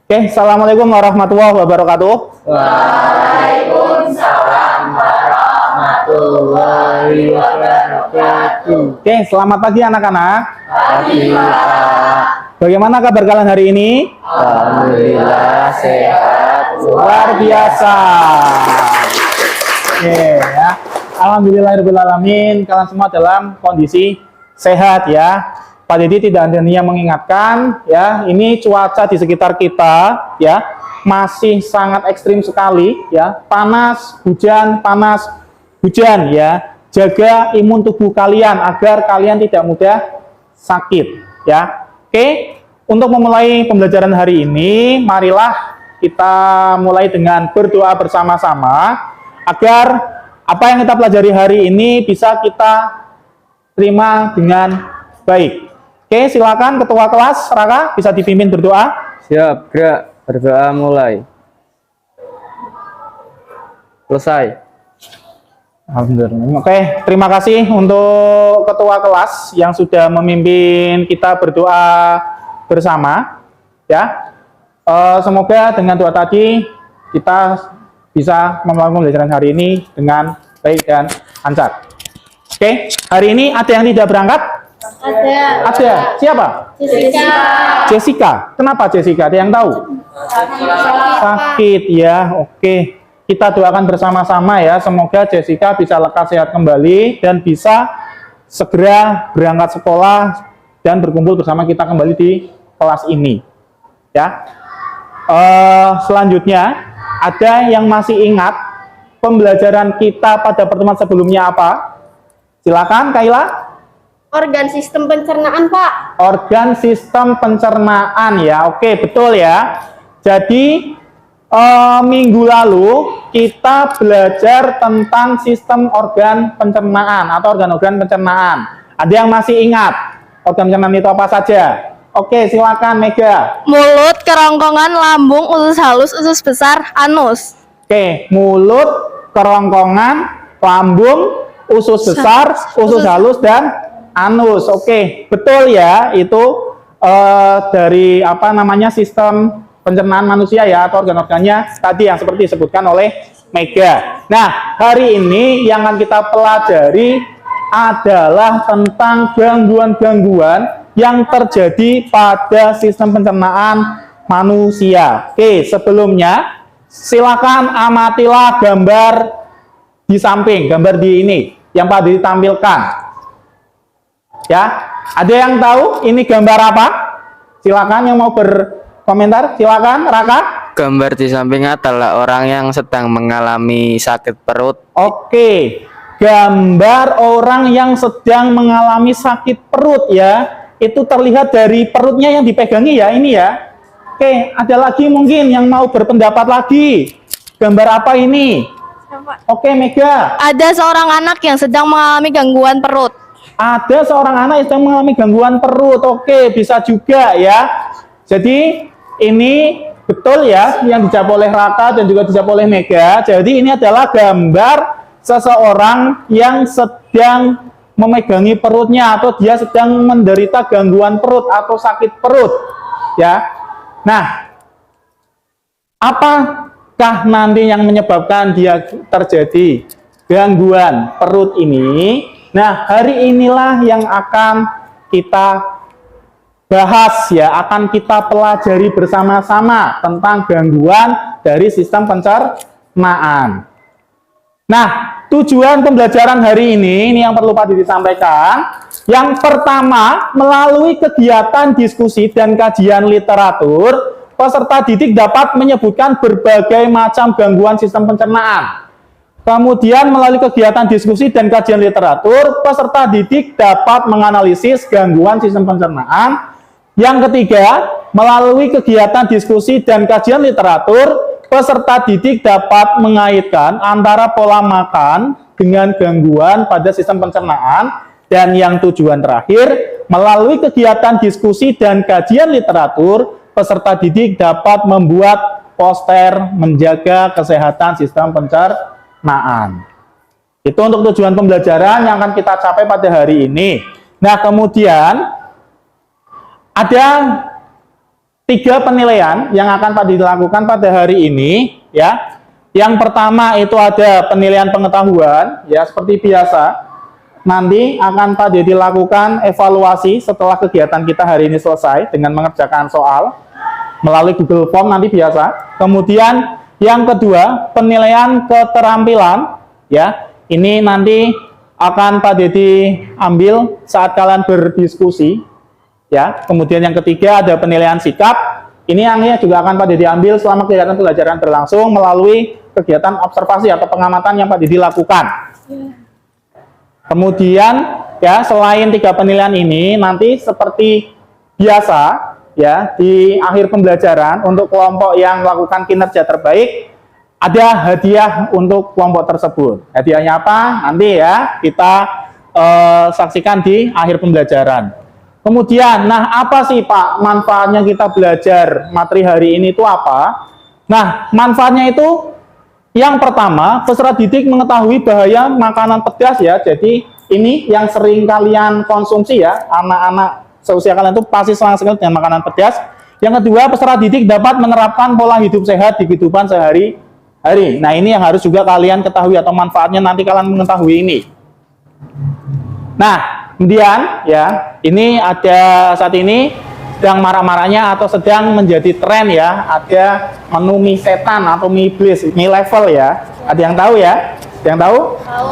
Oke, assalamualaikum warahmatullahi wabarakatuh. Waalaikumsalam warahmatullahi wabarakatuh. Oke, selamat pagi anak-anak. Pagi Pak. Bagaimana kabar kalian hari ini? Alhamdulillah sehat. Luar biasa. Oke ya. Alhamdulillahirobbilalamin, kalian semua dalam kondisi sehat ya. Pak Didi tidak hanya mengingatkan ya, ini cuaca di sekitar kita ya masih sangat ekstrim sekali ya, panas hujan ya. Jaga imun tubuh kalian agar kalian tidak mudah sakit ya. Oke, untuk memulai pembelajaran hari ini, marilah kita mulai dengan berdoa bersama-sama agar apa yang kita pelajari hari ini bisa kita terima dengan baik. Oke, silakan Ketua Kelas Raka bisa dipimpin berdoa. Siap, gerak, berdoa mulai. Selesai. Alhamdulillah. Oke, terima kasih untuk Ketua Kelas yang sudah memimpin kita berdoa bersama. Ya, semoga dengan doa tadi kita bisa memulai pembelajaran hari ini dengan baik dan lancar. Oke, hari ini ada yang tidak berangkat? Ada. Siapa? Jessica. Kenapa Jessica? Ada yang tahu? Sakit ya. Oke. Kita doakan bersama-sama ya. Semoga Jessica bisa lekas sehat kembali dan bisa segera berangkat sekolah dan berkumpul bersama kita kembali di kelas ini. Ya. Selanjutnya, ada yang masih ingat pembelajaran kita pada pertemuan sebelumnya apa? Silakan Kaila. Organ sistem pencernaan, Pak. Organ sistem pencernaan ya. Oke, betul ya. Jadi minggu lalu kita belajar tentang sistem organ pencernaan atau organ-organ pencernaan. Ada yang masih ingat organ pencernaan itu apa saja? Oke, silakan Mega. Mulut, kerongkongan, lambung, usus halus, usus besar, anus. Oke, mulut, kerongkongan, lambung, usus besar, usus halus dan anus. Oke, betul ya, itu dari apa namanya sistem pencernaan manusia ya, atau organ-organnya tadi yang seperti disebutkan oleh Mega. Nah, hari ini yang akan kita pelajari adalah tentang gangguan-gangguan yang terjadi pada sistem pencernaan manusia. Oke, sebelumnya silakan amatilah gambar di samping, gambar di ini yang Pak Didi tampilkan. Ya, ada yang tahu ini gambar apa? Silakan yang mau berkomentar, silakan Raka. Gambar di samping adalah orang yang sedang mengalami sakit perut. Oke, gambar orang yang sedang mengalami sakit perut ya. Itu terlihat dari perutnya yang dipegangi ya, ini ya. Oke, ada lagi mungkin yang mau berpendapat lagi. Gambar apa ini? Oke, Mega. Ada seorang anak yang sedang mengalami gangguan perut. Ada seorang anak yang sedang mengalami gangguan perut. Oke, bisa juga ya. Jadi ini betul ya yang dijawab oleh Raka dan juga dijawab oleh Mega. Jadi ini adalah gambar seseorang yang sedang memegangi perutnya atau dia sedang menderita gangguan perut atau sakit perut. Ya. Nah, apakah nanti yang menyebabkan dia terjadi gangguan perut ini? Nah, hari inilah yang akan kita bahas ya, akan kita pelajari bersama-sama tentang gangguan dari sistem pencernaan. Nah, tujuan pembelajaran hari ini yang perlu Pak Didi sampaikan. Yang pertama, melalui kegiatan diskusi dan kajian literatur, peserta didik dapat menyebutkan berbagai macam gangguan sistem pencernaan. Kemudian melalui kegiatan diskusi dan kajian literatur, peserta didik dapat menganalisis gangguan sistem pencernaan. Yang ketiga, melalui kegiatan diskusi dan kajian literatur, peserta didik dapat mengaitkan antara pola makan dengan gangguan pada sistem pencernaan. Dan yang tujuan terakhir, melalui kegiatan diskusi dan kajian literatur, peserta didik dapat membuat poster menjaga kesehatan sistem pencernaan. Itu untuk tujuan pembelajaran yang akan kita capai pada hari ini. Nah, kemudian ada tiga penilaian yang akan Pak Didi lakukan pada hari ini, ya. Yang pertama itu ada penilaian pengetahuan, ya seperti biasa. Nanti akan Pak Didi lakukan evaluasi setelah kegiatan kita hari ini selesai dengan mengerjakan soal melalui Google Form nanti biasa. Kemudian yang kedua penilaian keterampilan, ya ini nanti akan Pak Didi ambil saat kalian berdiskusi, ya. Kemudian yang ketiga ada penilaian sikap. Ini yang juga akan Pak Didi ambil selama kegiatan pembelajaran berlangsung melalui kegiatan observasi atau pengamatan yang Pak Didi lakukan. Kemudian ya selain tiga penilaian ini nanti seperti biasa ya di akhir pembelajaran untuk kelompok yang melakukan kinerja terbaik ada hadiah untuk kelompok tersebut. Hadiahnya apa? Nanti ya kita saksikan di akhir pembelajaran. Kemudian, nah apa sih Pak manfaatnya kita belajar materi hari ini itu apa? Nah manfaatnya itu yang pertama, peserta didik mengetahui bahaya makanan pedas ya. Jadi ini yang sering kalian konsumsi ya, anak-anak seusia kalian itu pasti sangat sekali dengan makanan pedas. Yang kedua, peserta didik dapat menerapkan pola hidup sehat di kehidupan sehari-hari. Nah ini yang harus juga kalian ketahui atau manfaatnya nanti kalian mengetahui ini. Nah kemudian ya, ini ada saat ini sedang marah-marahnya atau sedang menjadi tren ya, ada menu mie setan atau mie iblis, mie level ya. Ada yang tahu ya? Ada yang tahu?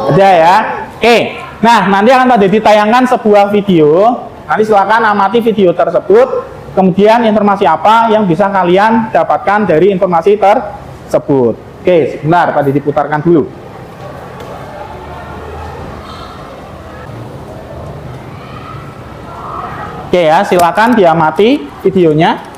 Ada ya. Oke. Nah, nanti akan Pak Didi tayangkan sebuah video. Nanti silakan amati video tersebut. Kemudian informasi apa yang bisa kalian dapatkan dari informasi tersebut. Oke, sebentar Pak Didi putarkan dulu. Oke ya, silakan diamati videonya.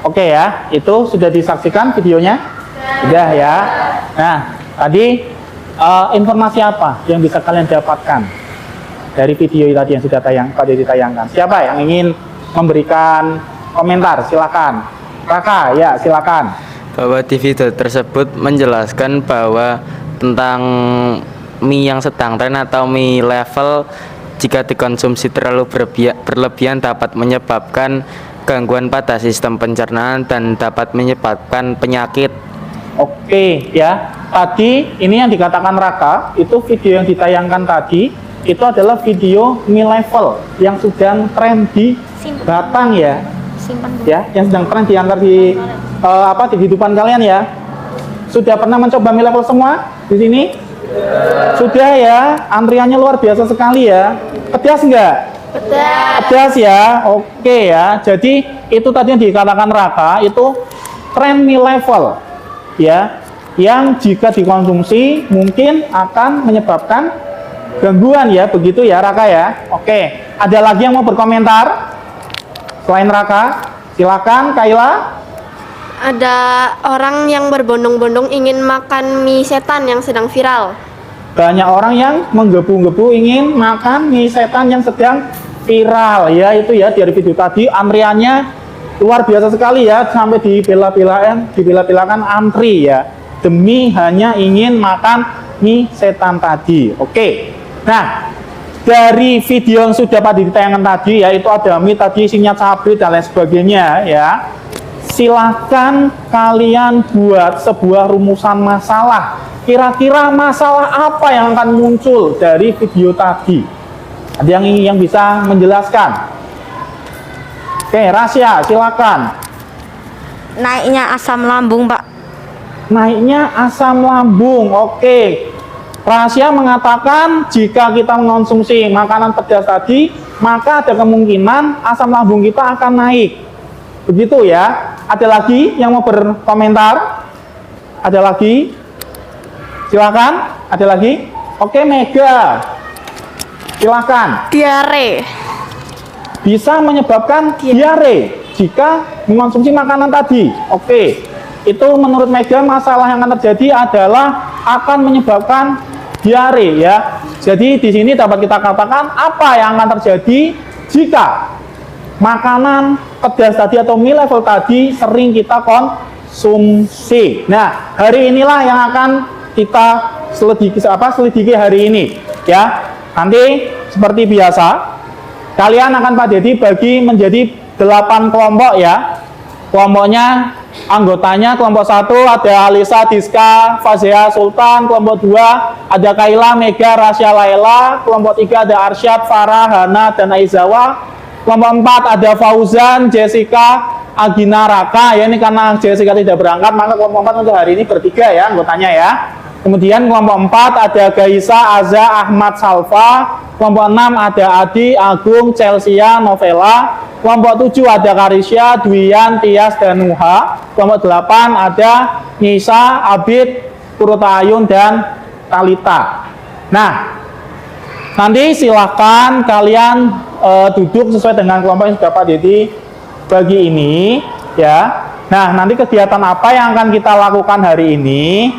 Oke ya, itu sudah disaksikan videonya? Sudah ya. Nah, tadi informasi apa yang bisa kalian dapatkan dari video tadi yang sudah Pak Didi tayangkan? Siapa yang ingin memberikan komentar? Silakan. Raka, ya silakan. Bahwa di video tersebut menjelaskan bahwa tentang mie yang sedang tren atau mie level jika dikonsumsi terlalu berlebihan dapat menyebabkan gangguan pada sistem pencernaan dan dapat menyebabkan penyakit. Oke ya, tadi ini yang dikatakan Raka, itu video yang ditayangkan tadi, itu adalah video mie level yang sedang tren di Batang ya. Ya, yang sedang tren diantar di di kehidupan kalian ya. Sudah pernah mencoba Mi Level semua di sini? Sudah ya, antriannya luar biasa sekali ya. Pedas enggak? Pedas ya. Oke ya. Jadi itu tadi yang dikatakan Raka itu tren Mi Level ya, yang jika dikonsumsi mungkin akan menyebabkan gangguan ya, begitu ya Raka ya. Oke, ada lagi yang mau berkomentar selain Raka? Silakan Kaila. Ada orang yang berbondong-bondong ingin makan mie setan yang sedang viral. Banyak orang yang menggebu-gebu ingin makan mie setan yang sedang viral ya, itu ya dari video tadi antriannya luar biasa sekali ya, sampai dibela-belakan antri ya demi hanya ingin makan mie setan tadi. Oke, nah dari video yang sudah Pak ditayangkan tadi ya, itu ada mie tadi isinya cabai dan lain sebagainya ya. Silahkan kalian buat sebuah rumusan masalah. Kira-kira masalah apa yang akan muncul dari video tadi? Ada yang bisa menjelaskan? Oke, Rasya, silakan. Naiknya asam lambung, Pak. Naiknya asam lambung. Oke. Rasya mengatakan jika kita mengonsumsi makanan pedas tadi, maka ada kemungkinan asam lambung kita akan naik. Begitu ya. Ada lagi yang mau berkomentar? Ada lagi? Silakan. Ada lagi? Oke, Mega. Silakan. Diare. Bisa menyebabkan diare jika mengonsumsi makanan tadi. Oke. Itu menurut Mega masalah yang akan terjadi adalah akan menyebabkan diare ya. Jadi di sini dapat kita katakan apa yang akan terjadi jika makanan pedas tadi atau Mi Level tadi sering kita konsumsi. Nah, hari inilah yang akan kita selidiki hari ini ya. Nanti seperti biasa kalian akan Pak Dedi bagi menjadi 8 kelompok ya. Kelompoknya anggotanya kelompok 1 ada Alisa, Diska, Fazia, Sultan. Kelompok 2 ada Kaila, Mega, Rasya, Laila. Kelompok 3 ada Arsyad, Farah, Hana, dan Aizawa. Kelompok 4 ada Fauzan, Jessica, Agina, Raka. Ya, ini karena Jessica tidak berangkat, maka kelompok 4 untuk hari ini bertiga ya anggotanya ya. Kemudian kelompok 4 ada Gaisa, Aza, Ahmad, Salva. Kelompok 6 ada Adi, Agung, Chelsea, Novela. Kelompok 7 ada Karisya, Dwian, Tias, dan Nuha. Kelompok 8 ada Nisa, Abid, Kurutayun, dan Talita. Nah, nanti silahkan kalian duduk sesuai dengan kelompok yang sudah Pak Dedi bagi ini ya. Nah, nanti kegiatan apa yang akan kita lakukan hari ini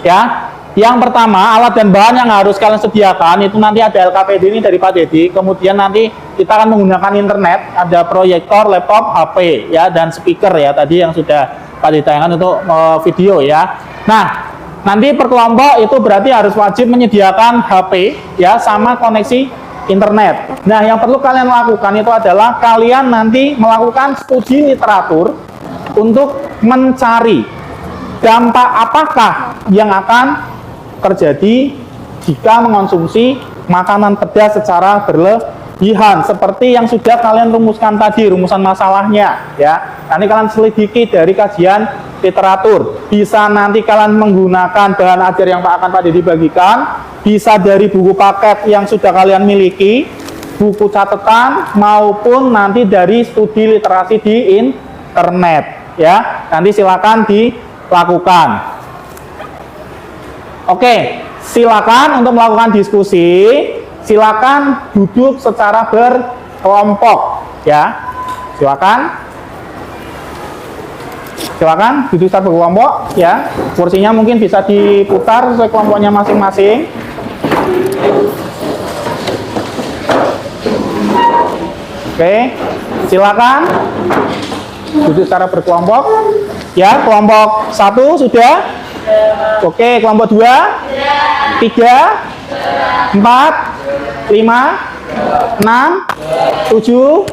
ya? Yang pertama, alat dan bahan yang harus kalian sediakan itu nanti ada LKPD ini dari Pak Dedi. Kemudian nanti kita akan menggunakan internet, ada proyektor, laptop, HP ya, dan speaker ya tadi yang sudah Pak Dedi tayangkan untuk video ya. Nah, nanti per kelompok itu berarti harus wajib menyediakan HP ya sama koneksi internet. Nah, yang perlu kalian lakukan itu adalah kalian nanti melakukan studi literatur untuk mencari dampak apakah yang akan terjadi jika mengonsumsi makanan pedas secara berlebihan seperti yang sudah kalian rumuskan tadi, rumusan masalahnya ya. Nanti kalian selidiki dari kajian literatur. Bisa nanti kalian menggunakan bahan ajar yang akan Pak Dedi bagikan, bisa dari buku paket yang sudah kalian miliki, buku catatan, maupun nanti dari studi literasi di internet ya. Nanti silakan dilakukan. Oke, silakan untuk melakukan diskusi, silakan duduk secara berkelompok ya. Silakan duduk secara berkelompok ya. Kursinya mungkin bisa diputar sesuai kelompoknya masing-masing. Oke, silakan duduk secara berkelompok ya. Kelompok 1 sudah. Oke, kelompok 2, 3, 4, 5, 6, 7,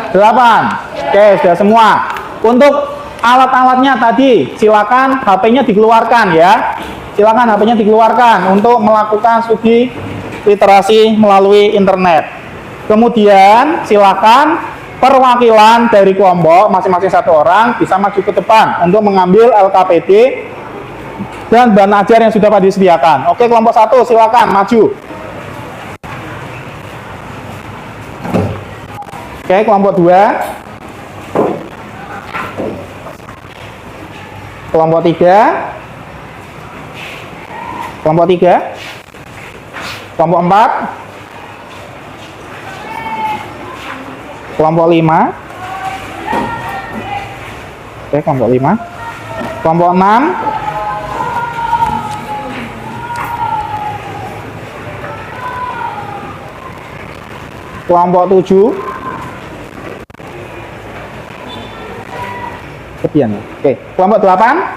8. Oke, sudah semua. Untuk alat-alatnya tadi, silakan HP-nya dikeluarkan ya. Silakan HP-nya dikeluarkan untuk melakukan studi literasi melalui internet. Kemudian silakan perwakilan dari kelompok masing-masing satu orang bisa maju ke depan untuk mengambil LKPD dan bahan ajar yang sudah Pak disediakan. Oke, kelompok 1 silakan maju. Oke, kelompok 2. Kelompok 3. Kelompok 3. Kelompok 4. Kelompok 5. Oke, kelompok 5. Kelompok 6. Kelompok 7. Sekian ya. Oke, kelompok 8.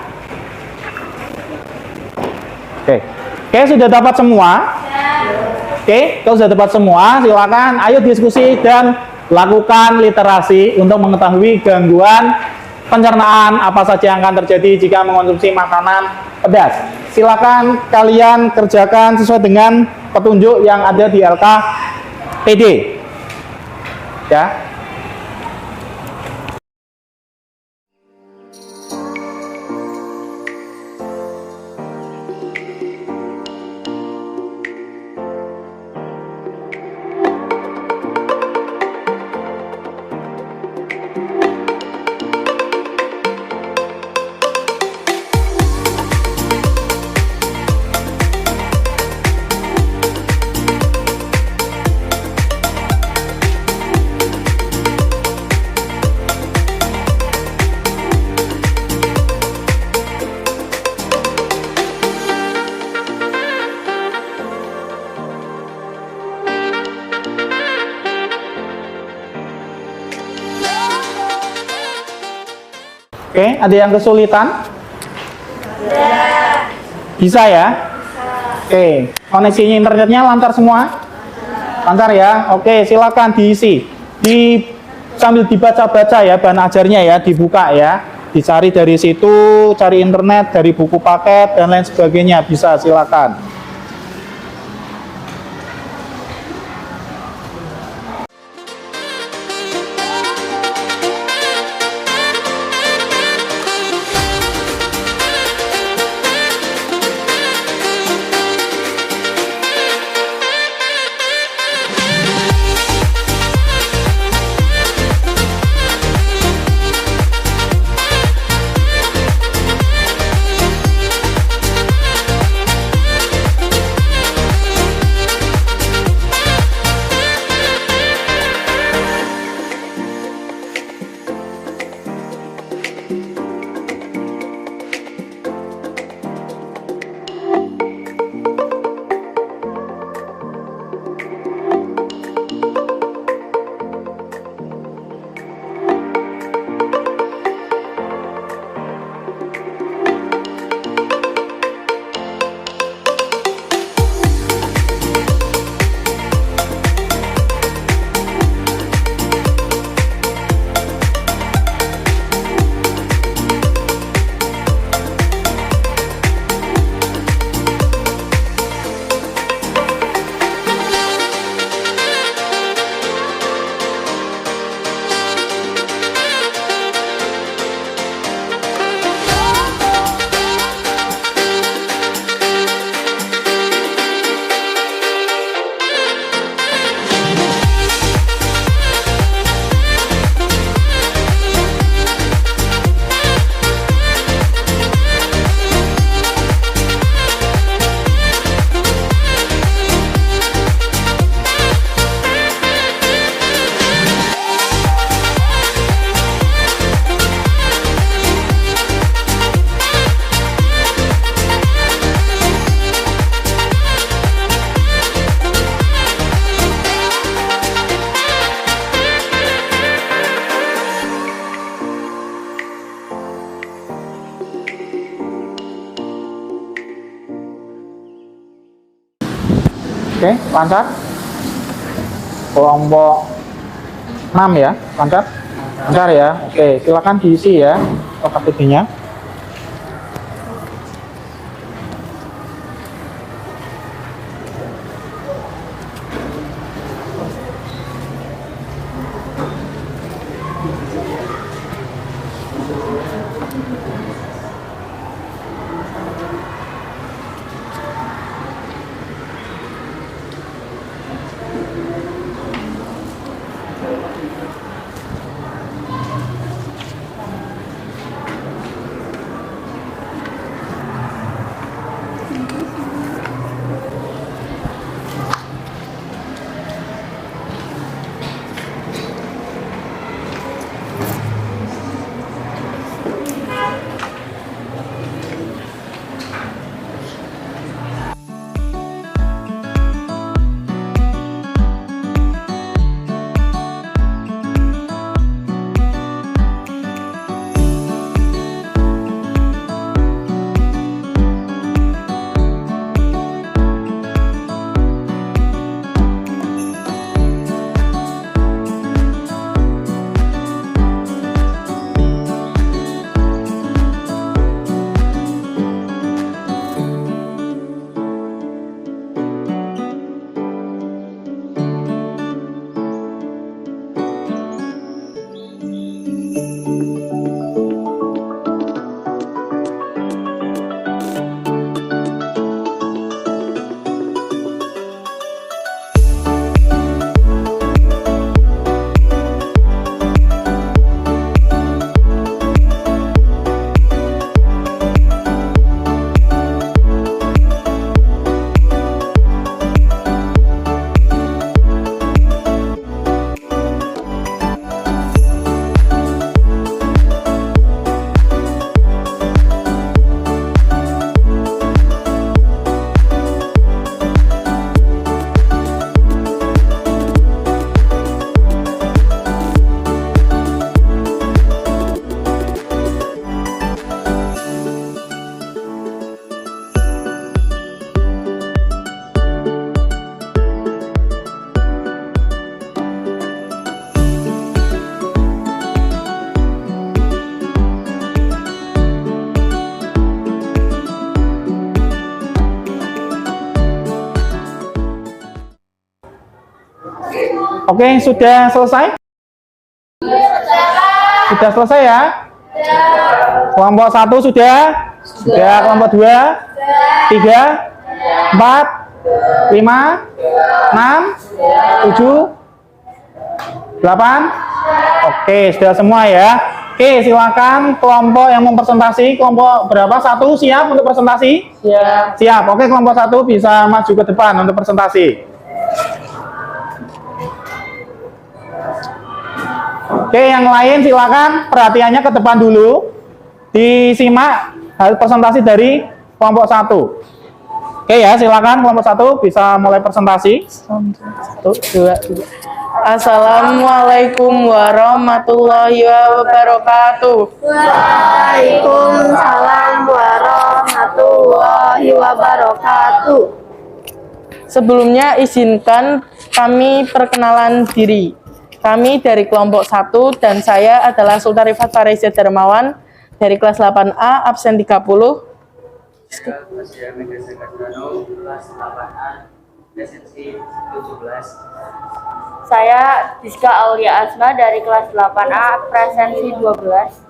Oke. Oke, sudah dapat semua? Oke, kalau sudah dapat semua, silakan ayo diskusi dan lakukan literasi untuk mengetahui gangguan pencernaan apa saja yang akan terjadi jika mengonsumsi makanan pedas. Silakan kalian kerjakan sesuai dengan petunjuk yang ada di LKPD. Ya. Oke, ada yang kesulitan? Bisa ya? Oke, koneksinya internetnya lancar semua? Lancar ya? Oke, silakan diisi. Sambil dibaca-baca ya bahan ajarnya ya, dibuka ya. Dicari dari situ, cari internet, dari buku paket dan lain sebagainya, bisa silakan. Oke, lancar. Kelompok 6 ya, lancar. Lancar ya. Oke, silakan diisi ya OKPD-nya. Oke, sudah selesai? Sudah selesai ya? Kelompok 1 sudah? Sudah. Kelompok 2? 3? 4? 5? 6? 7? 8? Oke, sudah semua ya. Oke, silakan kelompok yang mempresentasi. Kelompok berapa? 1 siap untuk presentasi? Siap. Siap. Oke, kelompok 1 bisa maju ke depan untuk presentasi. Oke, yang lain silakan perhatiannya ke depan dulu. Disimak hasil presentasi dari kelompok 1. Oke ya, silakan kelompok 1 bisa mulai presentasi. 1, 2, 3. Assalamualaikum warahmatullahi wabarakatuh. Waalaikumsalam warahmatullahi wabarakatuh. Sebelumnya izinkan kami perkenalan diri. Kami dari kelompok 1 dan saya adalah Sultan Rifat Farizia Darmawan dari kelas 8A absen 30. Saya Diska Aulia Asma dari kelas 8A presensi 12.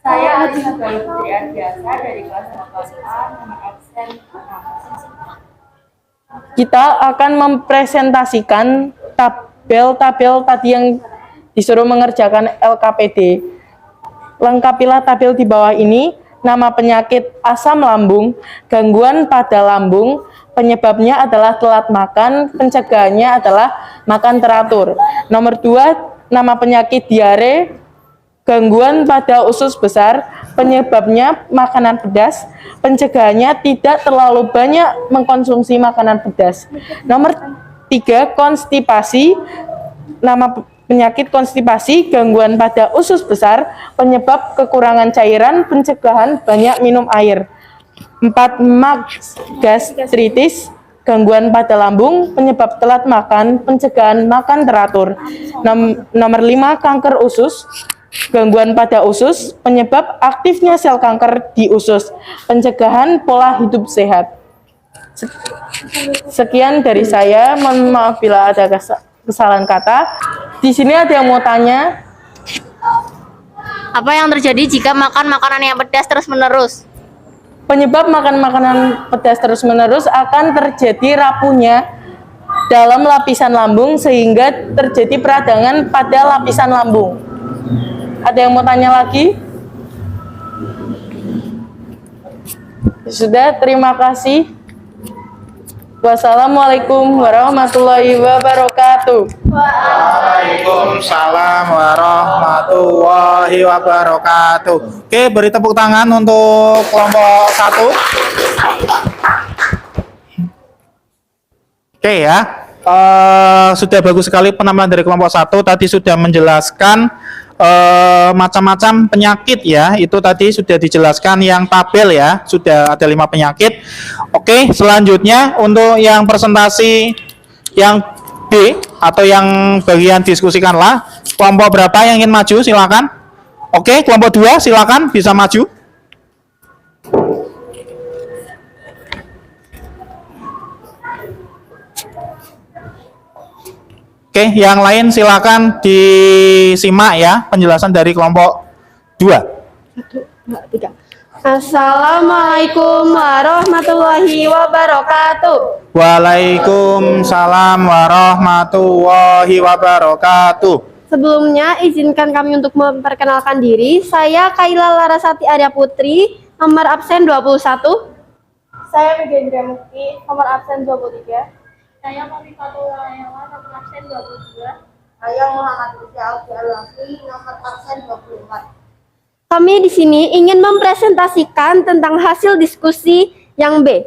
Saya Alisa Putri Ardiasa dari kelas 8A nomor absen 6. Kita akan mempresentasikan tabel tadi yang disuruh mengerjakan LKPD. Lengkapilah tabel di bawah ini. Nama penyakit asam lambung, gangguan pada lambung, penyebabnya adalah telat makan, pencegahannya adalah makan teratur. Nomor 2, nama penyakit diare, gangguan pada usus besar, penyebabnya makanan pedas, pencegahannya tidak terlalu banyak mengkonsumsi makanan pedas. Nomor 3, konstipasi, nama penyakit konstipasi, gangguan pada usus besar, penyebab kekurangan cairan, pencegahan banyak minum air. 4, gastritis, gangguan pada lambung, penyebab telat makan, pencegahan makan teratur. Nomor 5, kanker usus, gangguan pada usus, penyebab aktifnya sel kanker di usus, pencegahan pola hidup sehat. Sekian dari saya, mohon maaf bila ada kesalahan kata. Di sini ada yang mau tanya? Apa yang terjadi jika makan makanan yang pedas terus-menerus? Penyebab makan makanan pedas terus-menerus akan terjadi rapuhnya dalam lapisan lambung sehingga terjadi peradangan pada lapisan lambung. Ada yang mau tanya lagi? Sudah, terima kasih. Wassalamualaikum warahmatullahi wabarakatuh. Waalaikumsalam warahmatullahi wabarakatuh. Oke, beri tepuk tangan untuk kelompok 1. Oke ya, sudah bagus sekali penampilan dari kelompok 1. Tadi sudah menjelaskan macam-macam penyakit ya. Itu tadi sudah dijelaskan yang tabel ya. Sudah ada 5 penyakit. Oke, selanjutnya untuk yang presentasi yang B atau yang bagian diskusikanlah. Kelompok berapa yang ingin maju? Silakan. Oke, kelompok 2 silakan bisa maju. Oke, yang lain silakan disimak ya penjelasan dari kelompok 2. Assalamualaikum warahmatullahi wabarakatuh. Waalaikumsalam warahmatullahi wabarakatuh. Sebelumnya izinkan kami untuk memperkenalkan diri. Saya Kaila Larasati Arya Putri, nomor absen 21. Saya Megendra Mukti, nomor absen 23. Saya Kofifatul Layawan, nomor absen 22. Saya Muhammad Rizky Al-Lafi, nomor absen 24. Kami di sini ingin mempresentasikan tentang hasil diskusi yang B.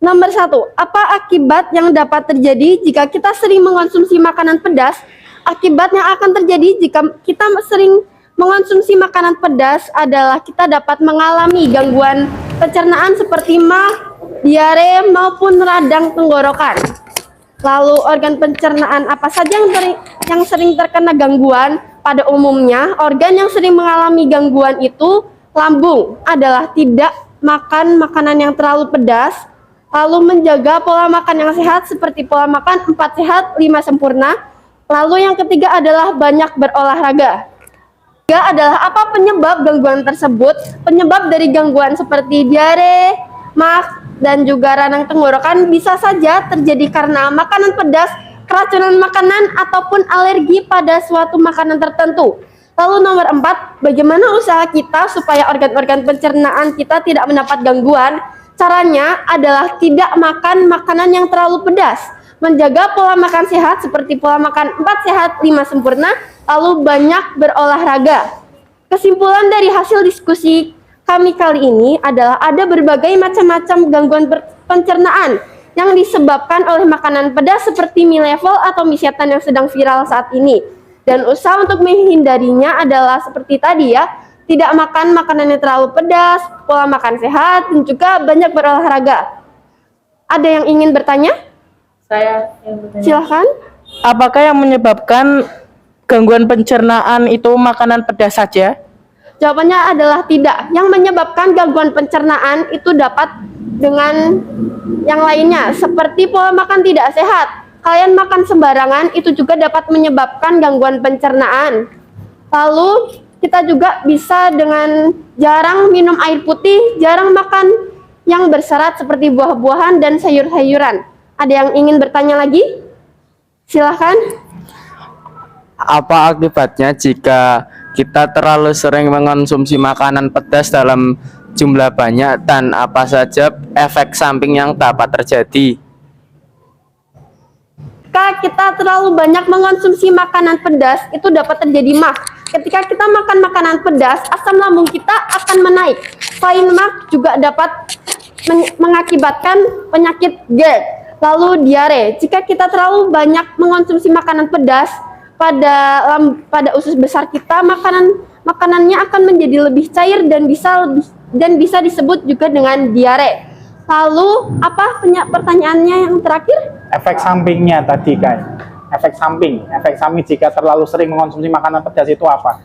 Nomor 1, apa akibat yang dapat terjadi jika kita sering mengonsumsi makanan pedas? Akibat yang akan terjadi jika kita sering mengonsumsi makanan pedas adalah kita dapat mengalami gangguan pencernaan seperti mah, diare maupun radang tenggorokan. Lalu organ pencernaan apa saja yang sering terkena gangguan? Pada umumnya, organ yang sering mengalami gangguan itu lambung adalah tidak makan makanan yang terlalu pedas, lalu menjaga pola makan yang sehat seperti pola makan 4 sehat 5 sempurna. Lalu yang ketiga adalah banyak berolahraga. Ketiga adalah apa penyebab gangguan tersebut? Penyebab dari gangguan seperti diare, mah, dan juga radang tenggorokan bisa saja terjadi karena makanan pedas, keracunan makanan, ataupun alergi pada suatu makanan tertentu. Lalu nomor 4, bagaimana usaha kita supaya organ-organ pencernaan kita tidak mendapat gangguan? Caranya adalah tidak makan makanan yang terlalu pedas, menjaga pola makan sehat seperti pola makan 4 sehat 5 sempurna, lalu banyak berolahraga. Kesimpulan dari hasil diskusi kami kali ini adalah ada berbagai macam-macam gangguan pencernaan yang disebabkan oleh makanan pedas seperti mie level atau mie setan yang sedang viral saat ini. Dan usaha untuk menghindarinya adalah seperti tadi ya, tidak makan makanan yang terlalu pedas, pola makan sehat, dan juga banyak berolahraga. Ada yang ingin bertanya? Saya yang bertanya. Silahkan. Apakah yang menyebabkan gangguan pencernaan itu makanan pedas saja? Jawabannya adalah tidak. Yang menyebabkan gangguan pencernaan itu dapat dengan yang lainnya, seperti pola makan tidak sehat. Kalian makan sembarangan itu juga dapat menyebabkan gangguan pencernaan. Lalu kita juga bisa dengan jarang minum air putih, jarang makan yang berserat seperti buah-buahan dan sayur-sayuran. Ada yang ingin bertanya lagi? Silahkan. Apa akibatnya jika kita terlalu sering mengonsumsi makanan pedas dalam jumlah banyak, dan apa saja efek samping yang dapat terjadi? Jika kita terlalu banyak mengonsumsi makanan pedas, itu dapat terjadi mah. Ketika kita makan makanan pedas, asam lambung kita akan menaik. Selain mah juga dapat mengakibatkan penyakit GERD, lalu diare. Jika kita terlalu banyak mengonsumsi makanan pedas pada usus besar kita, makanannya akan menjadi lebih cair dan bisa disebut juga dengan diare. Lalu apa pertanyaannya yang terakhir? Efek sampingnya tadi kan. Efek samping jika terlalu sering mengonsumsi makanan pedas itu apa?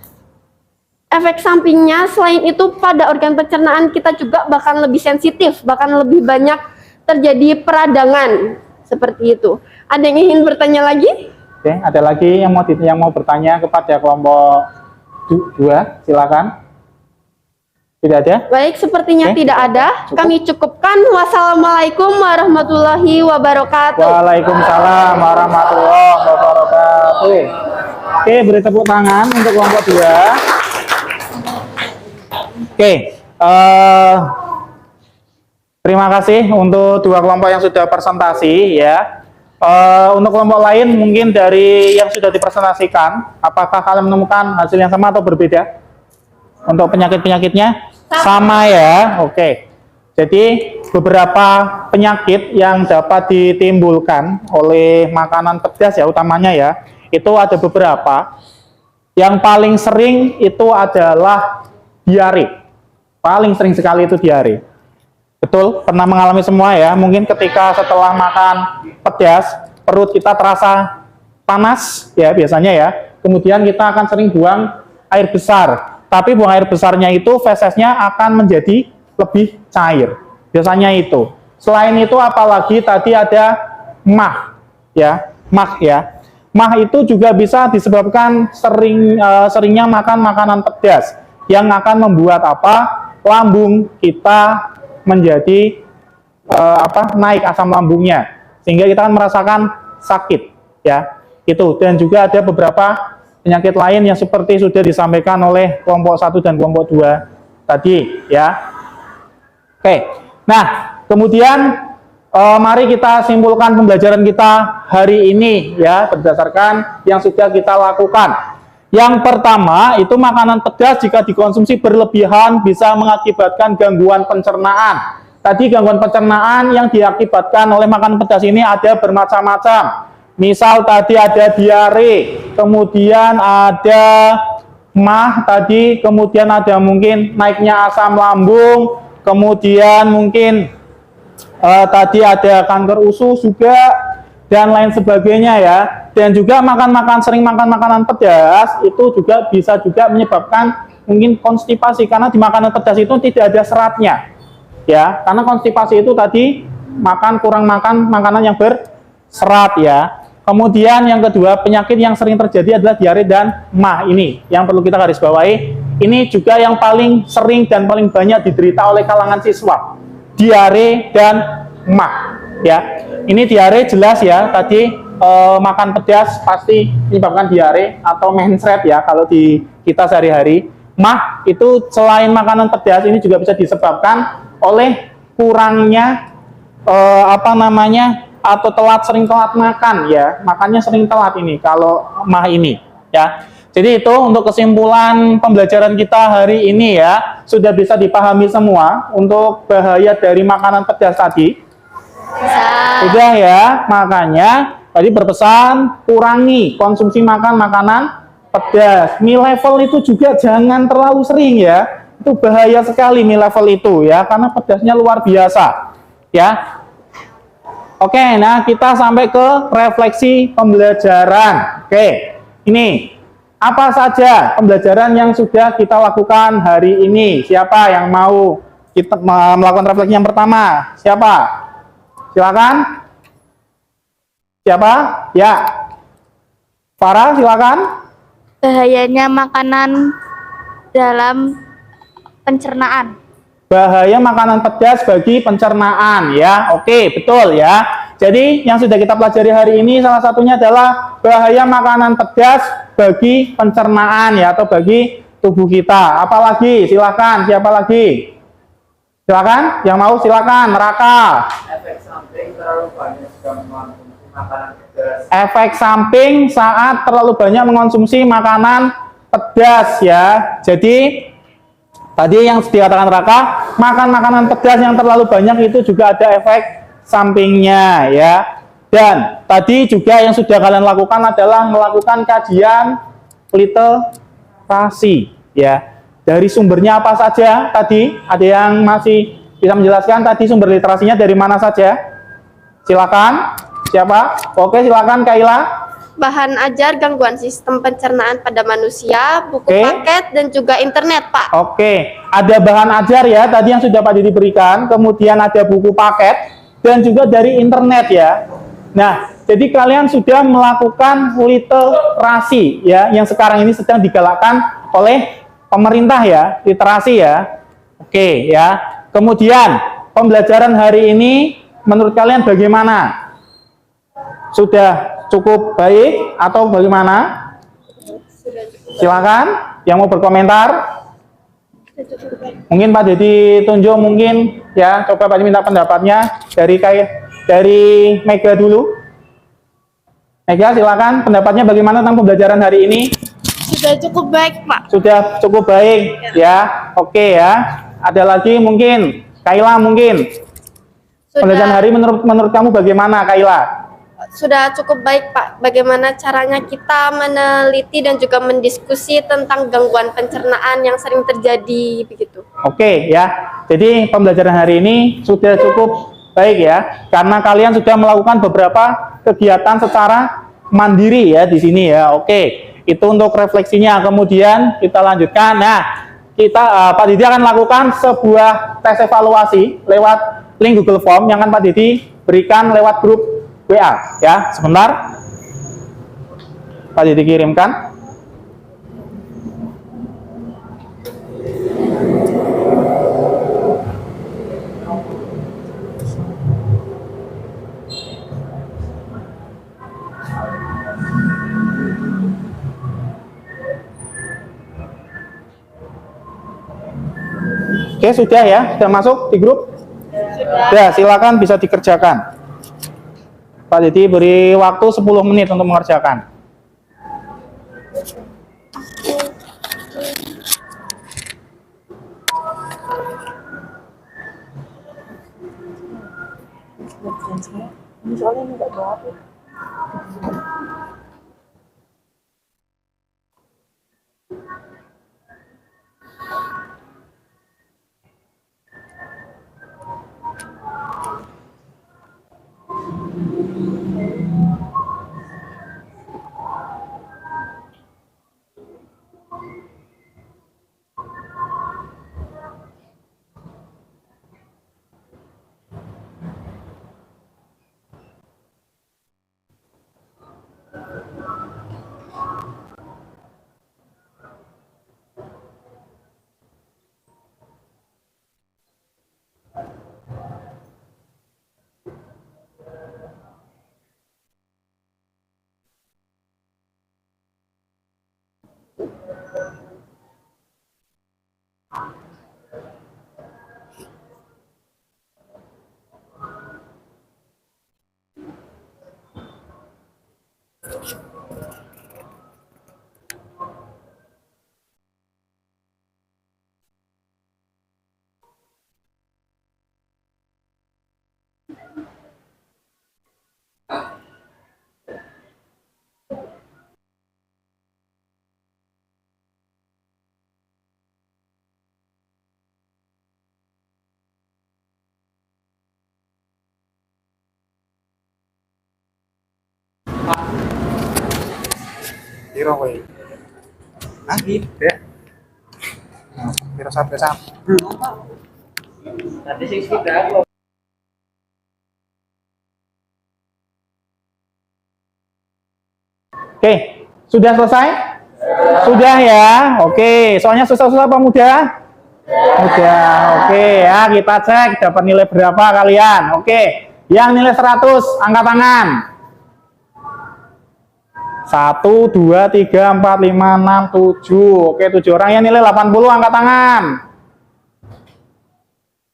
Efek sampingnya selain itu pada organ pencernaan kita juga bahkan lebih sensitif, bahkan lebih banyak terjadi peradangan seperti itu. Ada yang ingin bertanya lagi? Oke, ada lagi yang mau bertanya kepada kelompok 2, silakan. Tidak ada? Baik, sepertinya Oke. tidak ada. Kami cukupkan. Wassalamualaikum warahmatullahi wabarakatuh. Waalaikumsalam warahmatullahi wabarakatuh. Oke, beri tepuk tangan untuk kelompok 2. Oke, terima kasih untuk 2 kelompok yang sudah presentasi ya. Untuk kelompok lain mungkin dari yang sudah dipresentasikan, apakah kalian menemukan hasil yang sama atau berbeda? Untuk penyakit-penyakitnya sama ya. Oke. Jadi beberapa penyakit yang dapat ditimbulkan oleh makanan pedas ya utamanya ya. Itu ada beberapa. Yang paling sering itu adalah diare. Paling sering sekali itu diare. Betul, pernah mengalami semua ya. Mungkin ketika setelah makan pedas, perut kita terasa panas ya biasanya ya. Kemudian kita akan sering buang air besar. Tapi buang air besarnya itu fesesnya akan menjadi lebih cair. Biasanya itu. Selain itu apalagi tadi ada mah ya, mah ya. Mah itu juga bisa disebabkan seringnya makan makanan pedas yang akan membuat apa? Lambung kita menjadi naik asam lambungnya sehingga kita akan merasakan sakit ya. Itu dan juga ada beberapa penyakit lain yang seperti sudah disampaikan oleh kelompok 1 dan kelompok 2 tadi ya. Oke. Nah, kemudian mari kita simpulkan pembelajaran kita hari ini ya berdasarkan yang sudah kita lakukan. Yang pertama, itu makanan pedas jika dikonsumsi berlebihan bisa mengakibatkan gangguan pencernaan. Tadi gangguan pencernaan yang diakibatkan oleh makanan pedas ini ada bermacam-macam. Misal tadi ada diare, kemudian ada mah tadi, kemudian ada mungkin naiknya asam lambung, kemudian mungkin tadi ada kanker usus juga, dan lain sebagainya ya. Dan juga sering makan makanan pedas itu juga bisa juga menyebabkan mungkin konstipasi karena di makanan pedas itu tidak ada seratnya ya. Karena konstipasi itu tadi kurang makan makanan yang berserat ya. Kemudian yang kedua, penyakit yang sering terjadi adalah diare dan mah ini yang perlu kita garis bawahi. Ini juga yang paling sering dan paling banyak diderita oleh kalangan siswa. Diare dan mah ya. Ini diare jelas ya, tadi makan pedas pasti menyebabkan diare atau mensret ya kalau di kita sehari-hari. Mah itu selain makanan pedas ini juga bisa disebabkan oleh kurangnya atau sering telat makan ya. Makannya sering telat ini kalau mah ini ya. Jadi itu untuk kesimpulan pembelajaran kita hari ini ya. Sudah bisa dipahami semua untuk bahaya dari makanan pedas tadi. Sudah ya, makanya tadi berpesan kurangi konsumsi makanan pedas. Mie level itu juga jangan terlalu sering ya. Itu bahaya sekali mie level itu ya, karena pedasnya luar biasa ya. Oke, nah kita sampai ke refleksi pembelajaran. Oke, ini apa saja pembelajaran yang sudah kita lakukan hari ini? Siapa yang mau kita melakukan refleksi yang pertama? Siapa? Silakan. Siapa? Ya. Farah, silakan. Bahayanya makanan dalam pencernaan. Bahaya makanan pedas bagi pencernaan ya. Oke, betul ya. Jadi yang sudah kita pelajari hari ini salah satunya adalah bahaya makanan pedas bagi pencernaan ya atau bagi tubuh kita. Apalagi? Silakan. Siapa lagi? Silakan. Yang mau silakan. Raka. Efek samping terlalu banyak jika mengonsumsi makanan pedas. Efek samping saat terlalu banyak mengonsumsi makanan pedas ya. Jadi tadi yang dikatakan Raka, makan makanan pedas yang terlalu banyak itu juga ada efek sampingnya ya. Dan tadi juga yang sudah kalian lakukan adalah melakukan kajian literasi ya. Dari sumbernya apa saja tadi? Ada yang masih bisa menjelaskan tadi sumber literasinya dari mana saja? Silakan. Siapa? Oke, silakan Kaila. Bahan ajar gangguan sistem pencernaan pada manusia, buku Oke. paket, dan juga internet, Pak. Oke, ada bahan ajar ya tadi yang sudah Pak Didi berikan, kemudian ada buku paket dan juga dari internet ya. Nah, jadi kalian sudah melakukan literasi ya yang sekarang ini sedang digalakkan oleh pemerintah ya, literasi ya. Oke ya. Kemudian pembelajaran hari ini menurut kalian bagaimana? Sudah cukup baik atau bagaimana? Silakan yang mau berkomentar. Mungkin Pak Dedi tunjuk mungkin ya, coba Pak Dedi minta pendapatnya dari Mega dulu. Mega silakan pendapatnya bagaimana tentang pembelajaran hari ini? Sudah cukup baik, Pak. Sudah cukup baik ya. Oke ya. Ada lagi mungkin Kaila mungkin. Pembelajaran hari menurut kamu bagaimana Kaila? Sudah cukup baik, Pak. Bagaimana caranya kita meneliti dan juga mendiskusi tentang gangguan pencernaan yang sering terjadi begitu. Oke ya. Jadi pembelajaran hari ini sudah cukup baik ya, karena kalian sudah melakukan beberapa kegiatan secara mandiri ya di sini ya. Oke. Itu untuk refleksinya. Kemudian kita lanjutkan. Nah, Pak Didi akan lakukan sebuah tes evaluasi lewat link Google Form yang akan Pak Didi berikan lewat grup WA ya. Sebentar, Pak Didi kirimkan. Oke, sudah ya, sudah masuk di grup? Sudah. Silakan bisa dikerjakan. Pak Didi beri waktu 10 menit untuk mengerjakan. Piro kowe? Hah? Dek. Piro sampai sam? Nanti sing sudah Oke, sudah selesai? Sudah ya. Oke, soalnya susah-susah apa mudah? Mudah. Oke ya, kita cek dapat nilai berapa kalian. Oke, yang nilai 100 angkat tangan. 1, 2, 3, 4, 5, 6, 7. Oke, 7 orang. Yang nilai 80 angkat tangan.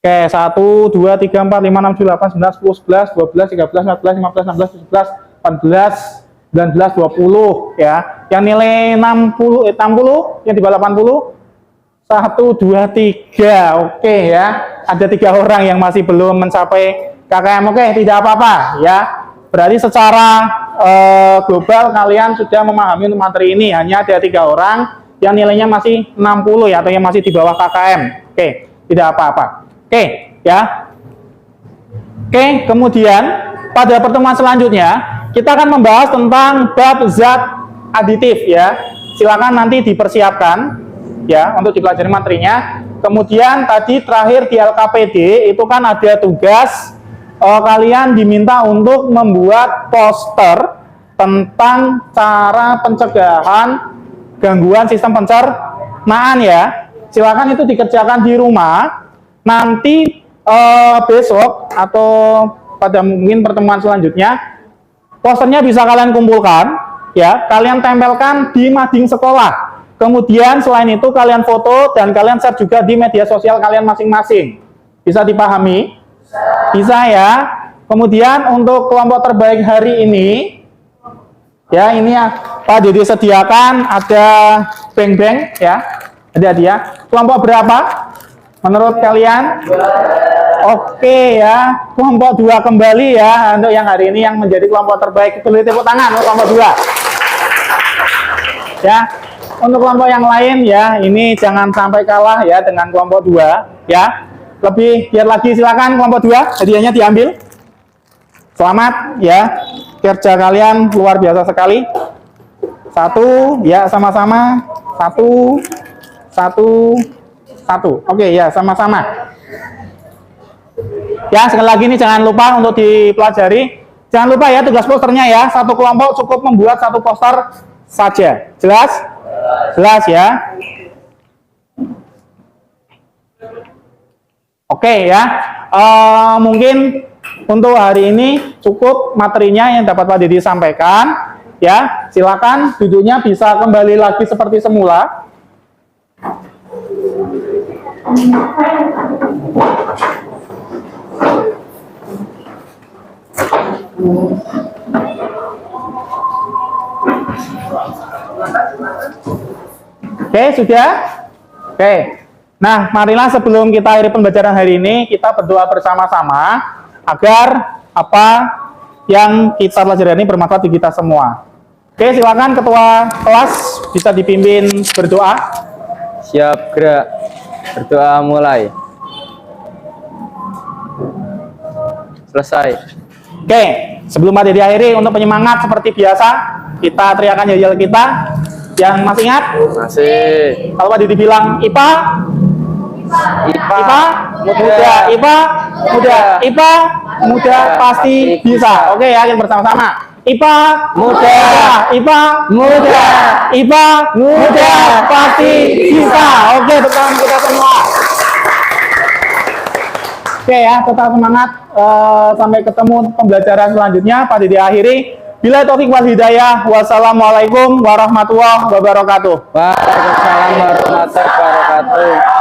Oke, 1, 2, 3, 4, 5, 6, 7, 8, 9, 10, 11, 12, 13, 14, 15, 16, 17, 18, 19, 20 ya. Yang nilai 60 yang di bawah 80 1, 2, 3. Oke ya. Ada 3 orang yang masih belum mencapai KKM. Oke, tidak apa-apa ya. Berarti secara global kalian sudah memahami untuk materi ini. Hanya ada 3 orang yang nilainya masih 60 ya, atau yang masih di bawah KKM. Oke, tidak apa-apa. Oke ya. Oke, kemudian pada pertemuan selanjutnya kita akan membahas tentang bab zat aditif ya. Silakan nanti dipersiapkan ya untuk dipelajari materinya. Kemudian tadi terakhir di LKPD itu kan ada tugas kalian diminta untuk membuat poster tentang cara pencegahan gangguan sistem Naan ya. Silakan itu dikerjakan di rumah. Nanti besok atau pada mungkin pertemuan selanjutnya, posternya bisa kalian kumpulkan, ya. Kalian tempelkan di mading sekolah. Kemudian selain itu kalian foto dan kalian share juga di media sosial kalian masing-masing. Bisa dipahami? Bisa ya. Kemudian untuk kelompok terbaik hari ini, ya ini ya Pak Didi sediakan ada beng-beng ya. Ada hadiah. Kelompok berapa? Menurut kalian? Oke ya. Kelompok 2 kembali ya untuk yang hari ini yang menjadi kelompok terbaik. Boleh tepuk tangan untuk kelompok 2. Ya. Untuk kelompok yang lain ya, ini jangan sampai kalah ya dengan kelompok 2 ya. Lebih giat lagi silakan kelompok 2, hadiahnya diambil. Selamat ya. Kerja kalian luar biasa sekali. 1 ya sama-sama. 1. Oke ya, sama-sama. Ya, sekali lagi ini jangan lupa untuk dipelajari. Jangan lupa ya tugas posternya ya. Satu kelompok cukup membuat 1 poster saja. Jelas? Jelas ya. Oke ya. Mungkin untuk hari ini cukup materinya yang dapat Pak Didi sampaikan. Ya, silakan duduknya bisa kembali lagi seperti semula. Oke, sudah? Oke. Nah, marilah sebelum kita akhiri pembelajaran hari ini, kita berdoa bersama-sama agar apa yang kita pelajari ini bermanfaat bagi kita semua. Oke, silakan ketua kelas bisa dipimpin berdoa. Siap, gerak. Berdoa mulai. Selesai. Oke, sebelum mati diakhiri untuk penyemangat seperti biasa, kita teriakan yel-yel kita. Yang masih ingat? Masih. Kalau Pak Didi bilang IPA, IPA, muda, IPA, muda, IPA, muda pasti bisa. Oke ya, kita bersama-sama. IPA, muda, IPA, muda, IPA, muda pasti bisa. Oke, tetap kita semua. Oke ya, tetap semangat. Sampai ketemu pembelajaran selanjutnya. Pak Didi akhiri. Bila taufik wal hidayah. Wassalamualaikum warahmatullahi wabarakatuh. Waalaikumsalam warahmatullahi wabarakatuh.